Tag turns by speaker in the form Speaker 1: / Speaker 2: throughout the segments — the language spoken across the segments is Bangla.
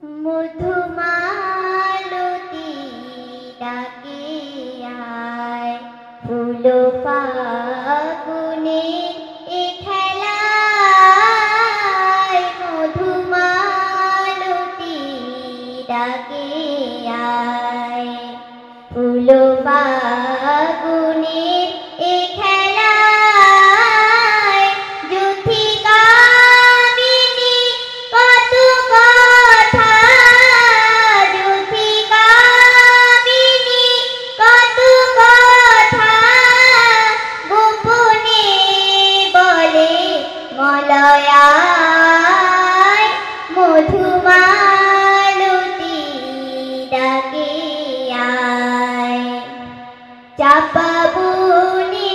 Speaker 1: মধুমালতী ডাকে আয়, ফুল ফাগুনে এ খেলায়। মধুমালতী ডাকে আয়, ফুল ফাগুনে এ খেলায়। যুথিকামিনী কত কথা, যুথিকামিনী কত কথা, গোপনে বলে মলয়ায়। মধুমালতী ডাকে আয়, চাপা বনে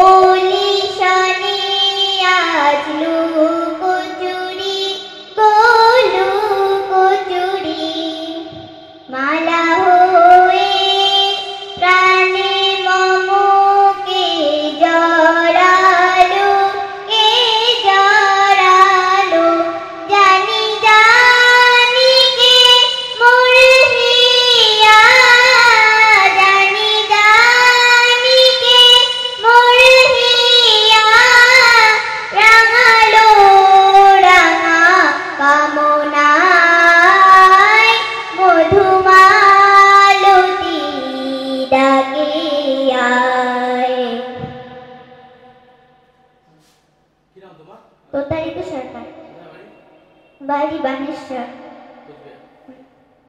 Speaker 1: ওলি শনি আজ লুকোচুরি গো লুকোচুরি। মালা হয়ে প্রাণে মমকে জড়ালো, কে জড়ালো। জানি জানি কে মোর হিয়া, জানি জানি কে মোর হিয়া। রাঙালো রাঙা কামনায়, মধুমালতী ডাকে আয়। প্রতারিত সরকার, বাড়ি বানেশ্বর।